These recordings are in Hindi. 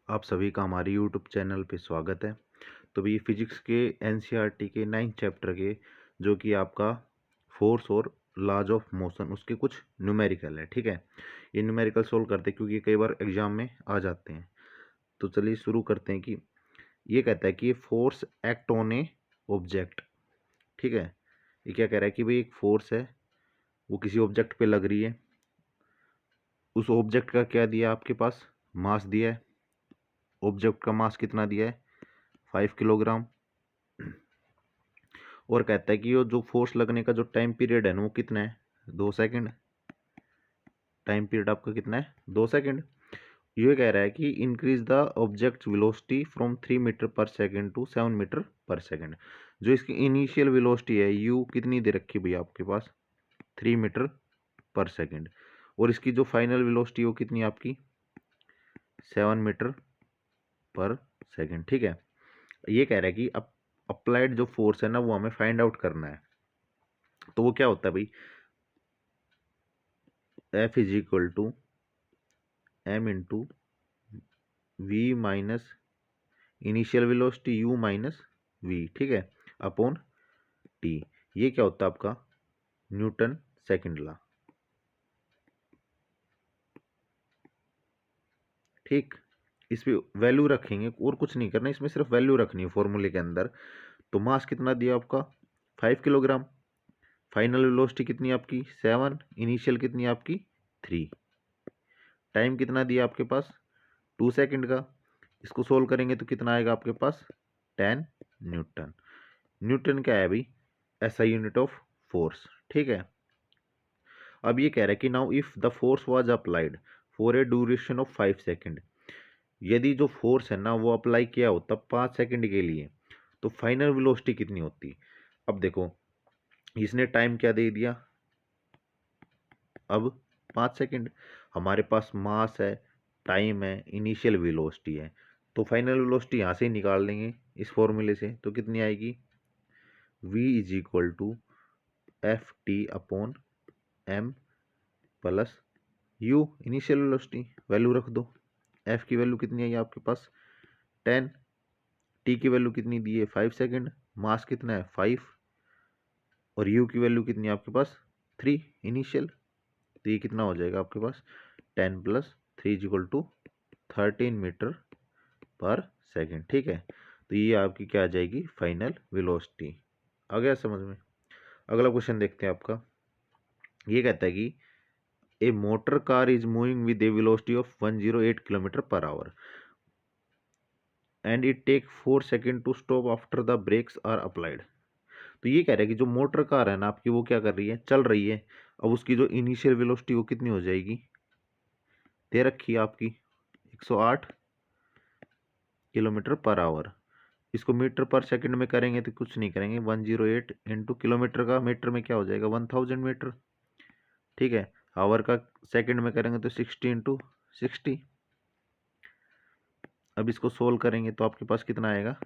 आप सभी का हमारे यूट्यूब चैनल पे स्वागत है। तो ये फिजिक्स के एनसीईआरटी के 9th चैप्टर के जो कि आपका फोर्स और लॉज ऑफ मोशन उसके कुछ न्यूमेरिकल है। ठीक है, ये न्यूमेरिकल सोल्व करते हैं क्योंकि कई बार एग्जाम में आ जाते हैं। तो चलिए शुरू करते हैं कि ये कहता है कि force act on A object. ठीक है, ये क्या कह रहा है कि भाई एक फोर्स है, वो किसी ऑब्जेक्ट पे लग रही है। उस ऑब्जेक्ट का क्या दिया आपके पास, मास दिया है। ऑब्जेक्ट का मास कितना दिया है, 5 किलोग्राम। और कहता है कि वो जो फोर्स लगने का जो टाइम पीरियड है ना वो कितना है, 2 सेकंड। टाइम पीरियड आपका कितना है, 2 सेकंड। ये कह रहा है कि increase the object velocity from 3 metre per second to 7 metre per second. जो इसकी इनिशियल वेलोसिटी है यू कितनी दे रखी भैया आपके पास, 3 मीटर पर सेकेंड। और इसकी जो फाइनल वेलोसिटी वो कितनी है आपकी, 7 मीटर पर सेकेंड। ठीक है, ये कह रहा है कि अप्लाइड जो फोर्स है ना वो हमें फाइंड आउट करना है। तो वो क्या होता है भाई, F is equal to M into V minus initial velocity u minus V. ठीक है, अपॉन टी। ये क्या होता है आपका, न्यूटन सेकंड लॉ। ठीक, इस पे वैल्यू रखेंगे और कुछ नहीं करना, इसमें सिर्फ वैल्यू रखनी है फॉर्मूले के अंदर। तो मास कितना दिया आपका, 5 किलोग्राम। फाइनल वेलोसिटी कितनी है आपकी, 7। इनिशियल कितनी है आपकी, 3। टाइम कितना दिया आपके पास, 2 सेकंड का। इसको सोल्व करेंगे तो कितना आएगा आपके पास, 10 न्यूटन। न्यूटन क्या है भाई, एसआई यूनिट ऑफ फोर्स। ठीक है, अब ये कह रहा है कि now if the force was applied for a duration of 5 second. यदि जो फोर्स है ना वो अप्लाई किया होता 5 सेकेंड के लिए तो फाइनल वेलोसिटी कितनी होती। अब देखो, इसने टाइम क्या दे दिया, अब 5 सेकेंड। हमारे पास मास है, टाइम है, इनिशियल वेलोसिटी है। तो फाइनल वेलोसिटी यहाँ से ही निकाल लेंगे इस फॉर्मूले से। तो कितनी आएगी, v is equal to F T upon M plus U. Initial velocity value रख दो। एफ की वैल्यू कितनी आई आपके पास, 10। टी की वैल्यू कितनी दी है, 5 सेकेंड। मास कितना है, 5। और यू की वैल्यू कितनी है आपके पास, 3 इनिशियल। तो ये कितना हो जाएगा आपके पास, 10 plus 3 is equal to 13 metre per second. ठीक है, तो ये आपकी क्या आ जाएगी, फाइनल वेलोसिटी। आ गया समझ में। अगला क्वेश्चन देखते हैं आपका। ये कहता है कि a motor car is moving with a velocity of 108 kilometre per hour and it take 4 second to stop after the brakes are applied. तो ये कह रहा है कि जो मोटर कार है ना आपकी वो क्या कर रही है, चल रही है। अब उसकी जो इनिशियल वेलोसिटी वो कितनी हो जाएगी, दे रखी है आपकी 108 किलोमीटर पर आवर। इसको मीटर पर सेकंड में करेंगे तो कुछ नहीं करेंगे, 108 इंटू किलोमीटर का मीटर में क्या हो जाएगा, 1000 मीटर। ठीक है, आवर का सेकंड में करेंगे तो 60 इंटू 60। अब इसको सोल्व करेंगे तो आपके पास कितना आएगा,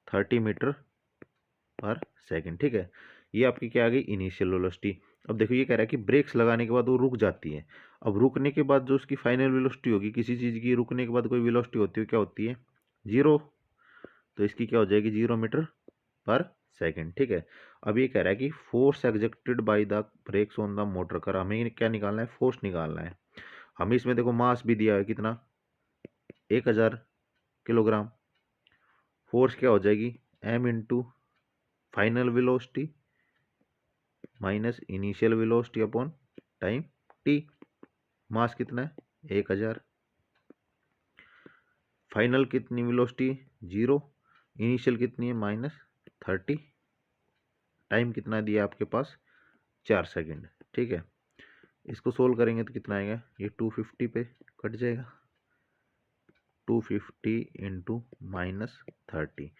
30 मीटर पर सेकंड। ठीक है, ये आपकी क्या आ गई, इनिशियल वेलोसिटी। अब देखो ये कह रहा है कि ब्रेक्स लगाने के बाद वो रुक जाती है। अब रुकने के बाद जो उसकी फाइनल वेलोसिटी होगी, किसी चीज़ की रुकने के बाद कोई वेलोसिटी होती है, क्या होती है, 0। तो इसकी क्या हो जाएगी, 0 मीटर पर सेकेंड। ठीक है, अब ये कह रहा है कि force exerted by the brakes on the motor car. हमें क्या निकालना है, फोर्स निकालना है। हमें इसमें देखो मास भी दिया है कितना, 1000 किलोग्राम। फोर्स क्या हो जाएगी, M into final velocity minus initial velocity upon time T. Mass कितना है, 1000। फाइनल कितनी वेलोसिटी, 0। इनिशियल कितनी है, -30। टाइम कितना दिया आपके पास, 4 सेकेंड। ठीक है, इसको सोल्व करेंगे तो कितना आएगा, ये 250 पे कट जाएगा। 250 इंटू -30,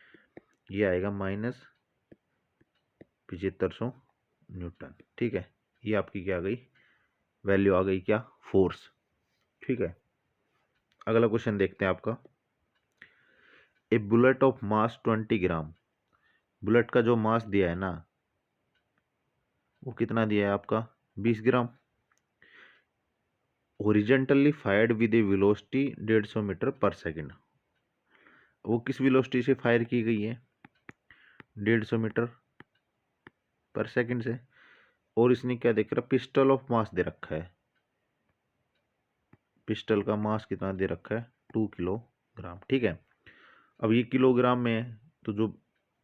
ये आएगा -7500 न्यूटन। ठीक है, ये आपकी क्या आ गई, वैल्यू आ गई क्या, फोर्स। ठीक है, अगला क्वेश्चन देखते हैं आपका। A bullet of mass 20 gram. Bullet का जो मास दिया है ना वो कितना दिया है आपका, 20 gram. Horizontally fired with a velocity 150 metre per second. वो किस वेलोसिटी से फायर की गई है? 150 मीटर पर सेकंड से। और इसने क्या देख रहा, पिस्टल ऑफ मास दे रखा है। पिस्टल का मास कितना दे रखा है? 2 किलोग्राम। ठीक है, अब ये किलोग्राम में है, तो जो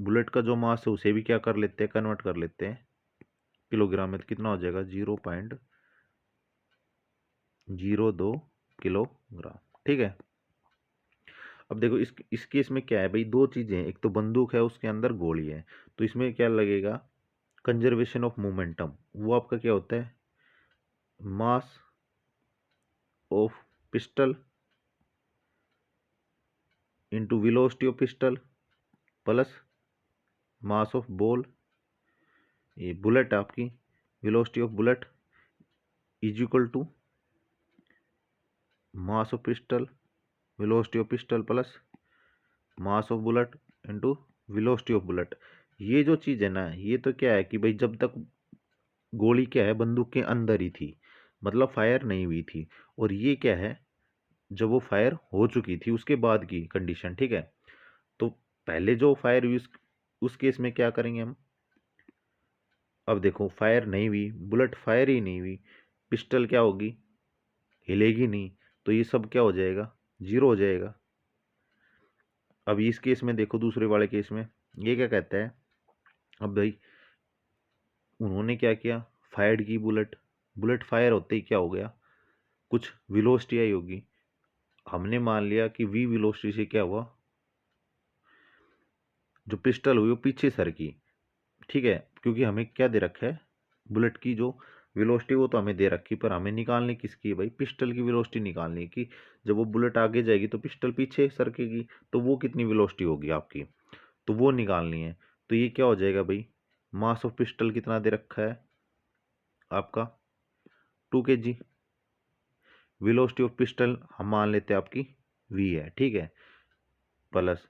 बुलेट का जो मास है उसे भी क्या कर लेते हैं, कन्वर्ट कर लेते हैं किलोग्राम में। तो कितना हो जाएगा? 0.02 किलोग्राम। ठीक है, अब देखो इस केस में क्या है भाई, दो चीजें हैं, एक तो बंदूक है, उसके अंदर गोली है, तो इसमें क्या लगेगा, कंजर्वेशन ऑफ मोमेंटम। वो आपका क्या होता है? Mass of pistol into velocity of pistol plus mass of ball. ये बुलेट आपकी velocity of bullet is equal to mass of pistol velocity of pistol plus mass of bullet into velocity of bullet. ये जो चीज़ है ना, ये तो क्या है कि भाई जब तक गोली क्या है बंदूक के अंदर ही थी, मतलब फायर नहीं हुई थी। और ये क्या है, जब वो फायर हो चुकी थी उसके बाद की कंडीशन। ठीक है, तो पहले जो फायर हुई उस केस में क्या करेंगे हम? अब देखो फायर नहीं हुई, बुलेट फायर ही नहीं हुई, पिस्टल क्या होगी, हिलेगी नहीं, तो ये सब क्या हो जाएगा, जीरो हो जाएगा। अब इस केस में देखो, दूसरे वाले केस में ये क्या कहता है, अब भाई उन्होंने क्या किया, फायर्ड की बुलेट, बुलेट फायर होते ही क्या हो गया, कुछ वेलोसिटी आई होगी। हमने मान लिया कि वी वेलोसिटी से क्या हुआ, जो पिस्टल हुई वो पीछे सर की। ठीक है, क्योंकि हमें क्या दे रखा है, बुलेट की जो वेलोसिटी वो तो हमें दे रखी, पर हमें निकालनी किसकी है भाई, पिस्टल की वेलोसिटी निकालनी है कि जब वो बुलेट आगे जाएगी तो पिस्टल पीछे सरकेगी, तो वो कितनी वेलोसिटी होगी आपकी, तो वो निकालनी है। तो ये क्या हो जाएगा भाई, मास ऑफ पिस्टल कितना दे रखा है आपका, 2 kg। वेलोसिटी ऑफ पिस्टल हम मान लेते हैं आपकी v है। ठीक है, प्लस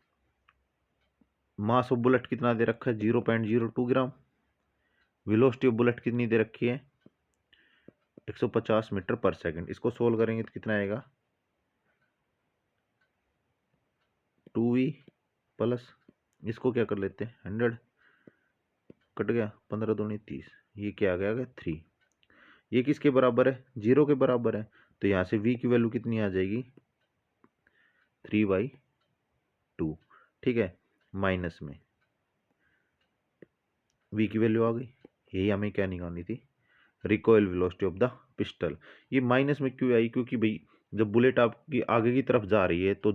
मास ऑफ बुलेट कितना दे रखा है, 0.02 ग्राम। वेलोसिटी ऑफ बुलेट कितनी दे रखी है, 150 मीटर पर सेकंड। इसको सोल्व करेंगे तो कितना आएगा, 2v प्लस इसको क्या कर लेते हैं 100, कट गया 15 दूनी 30, ये क्या आ गया 3। ये किसके बराबर है, 0 के बराबर है। तो यहाँ से v की वैल्यू कितनी आ जाएगी, 3/2। ठीक है, माइनस में v की वैल्यू आ गई। यही हमें क्या निकालनी थी, recoil velocity of the pistol. ये माइनस में क्यों आई, क्योंकि भाई जब बुलेट आपकी आगे की तरफ जा रही है तो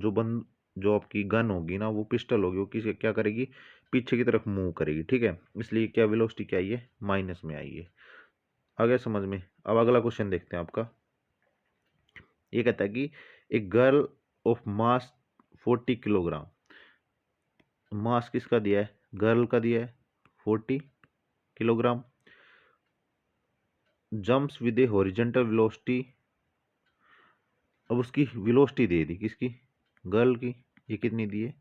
जो आपकी गन होगी ना, वो पिस्टल होगी, वो किसे क्या करेगी, पीछे की तरफ मूव करेगी। ठीक है, इसलिए क्या वेलोसिटी क्या आई है, माइनस में आई है। आ गया समझ में? अब अगला क्वेश्चन देखते हैं आपका। ये कहता है कि एक गर्ल ऑफ मास 40 किलोग्राम, मास किसका दिया है, गर्ल का दिया है 40 kilogram, jumps with A horizontal velocity. अब उसकी वेलोसिटी दे दी किसकी, गर्ल की, ये कितनी दी है,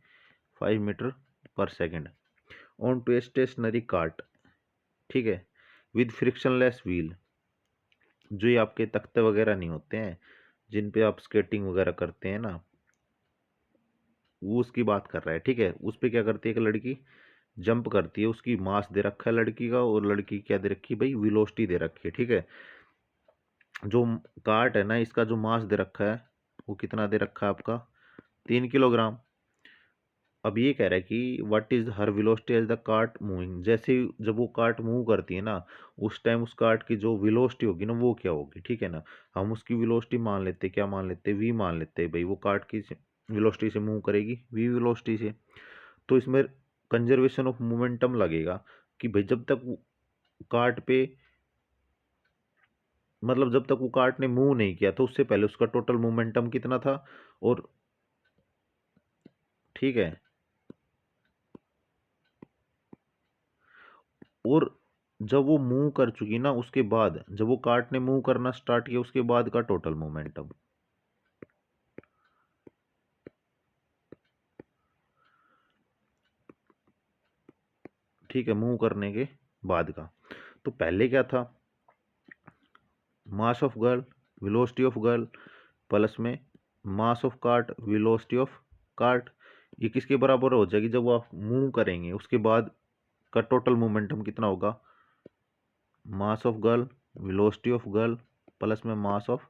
5 metre per second, on to a stationary cart. ठीक है, विद फ्रिक्शनलेस व्हील। जो ये आपके तख्ते वगैरह नहीं होते हैं जिन पे आप स्केटिंग वगैरह करते हैं ना, वो उसकी बात कर रहा है। ठीक है, उस पे क्या करती है, एक लड़की जंप करती है, उसकी मास दे रखा है लड़की का, और लड़की क्या दे रखी है भाई, वेलोसिटी दे रखी है। ठीक है, जो कार्ट है ना, इसका जो मास दे रखा है वो कितना दे रखा है आपका, 3 किलोग्राम। अब ये कह रहा है कि what is her velocity as the cart moving. जैसे जब वो कार्ट मूव करती है ना, उस टाइम उस कार्ट की जो वेलोसिटी होगी ना, वो क्या होगी। ठीक है ना, हम उसकी वेलोसिटी मान लेते, क्या मान लेते, वी मान लेते भाई, वो कार्ट की वेलोसिटी से मूव करेगी वी वेलोसिटी से। तो इसमें कंजर्वेशन ऑफ मोमेंटम लगेगा कि भाई जब तक कार्ट पे, मतलब जब तक वो कार्ट ने मूव नहीं किया तो उससे पहले उसका टोटल मोमेंटम कितना था। और ठीक है, और जब वो मूव कर चुकी ना, उसके बाद जब वो कार्ट ने मूव करना स्टार्ट किया उसके बाद का टोटल मोमेंटम। ठीक है, मूव करने के बाद का। तो पहले क्या था, mass of girl velocity of girl plus में mass of cart velocity of cart, ये किसके बराबर हो जाएगी, जब आप मूव करेंगे उसके बाद का टोटल मोमेंटम कितना होगा, mass of girl velocity of girl plus में mass of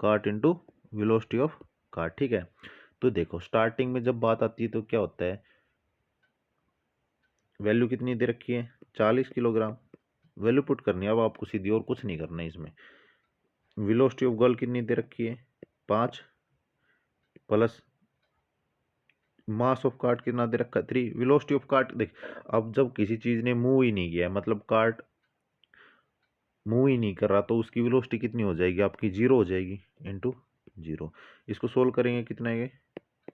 cart into velocity of cart. ठीक है, तो देखो स्टार्टिंग में जब बात आती है तो क्या होता है, वैल्यू कितनी दे रखी है 40 किलोग्राम, वैल्यू पुट करनी है अब आपको सीधी, और कुछ नहीं करना है इसमें। वेलोसिटी ऑफ गर्ल कितनी दे रखी है 5 प्लस मास ऑफ कार्ट कितना दे रखा है 3। वेलोसिटी ऑफ कार्ट देख, अब जब किसी चीज ने मूव ही नहीं किया, मतलब कार्ट मूव ही नहीं कर रहा, तो उसकी वेलोसिटी कितनी हो जाएगी आपकी, 0 हो जाएगी इंटू 0। इसको सोल्व करेंगे कितना है,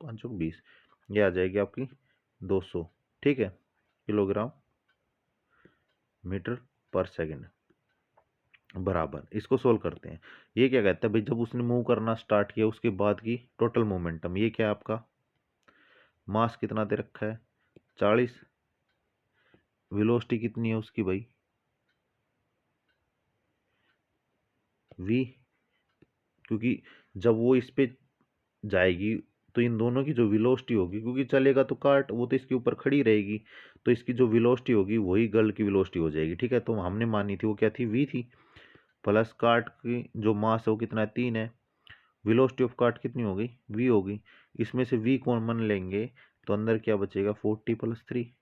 5 20, ये आ जाएगी आपकी 200। ठीक है, किलोग्राम मीटर पर सेकंड बराबर। इसको सोल्व करते हैं, ये क्या कहता है भाई, जब उसने मूव करना स्टार्ट किया उसके बाद की टोटल मोमेंटम, ये क्या है आपका, मास कितना दे रखा है 40, वेलोसिटी कितनी है उसकी भाई v, क्योंकि जब वो इस पे जाएगी तो इन दोनों की जो वेलोसिटी होगी, क्योंकि चलेगा तो कार्ट वो तो इसके ऊपर खड़ी रहेगी, तो इसकी जो वेलोसिटी होगी वही गर्ल की वेलोसिटी हो जाएगी। ठीक है, तो हमने मानी थी वो क्या थी, v थी, प्लस कार्ट की जो मास है वो कितना है 3 है, वेलोसिटी ऑफ कार्ट कितनी हो गई v होगी, इसमें से v कॉमन लेंगे तो अंदर क्या बचेगा 40 + 3,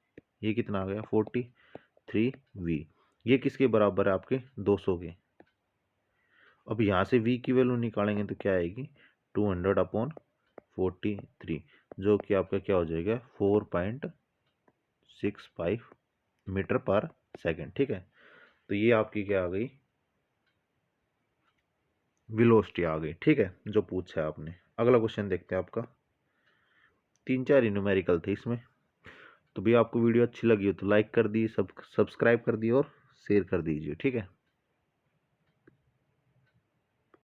ये कितना आ गया 43v, ये किसके बराबर है आपके 200 के। अब यहाँ से v की वैल्यू निकालेंगे तो क्या आएगी 200/43, जो कि आपका क्या हो जाएगा 4.65 मीटर पर सेकंड। ठीक है, तो ये आपकी क्या आ गई, वेलोसिटी आ गई। ठीक है, जो पूछा है आपने। अगला क्वेश्चन देखते हैं आपका, 3-4 ही न्यूमेरिकल थे इसमें। तो भी आपको वीडियो अच्छी लगी हो तो लाइक कर दी, सब्सक्राइब कर दी और शेयर कर दीजिए। ठीक है।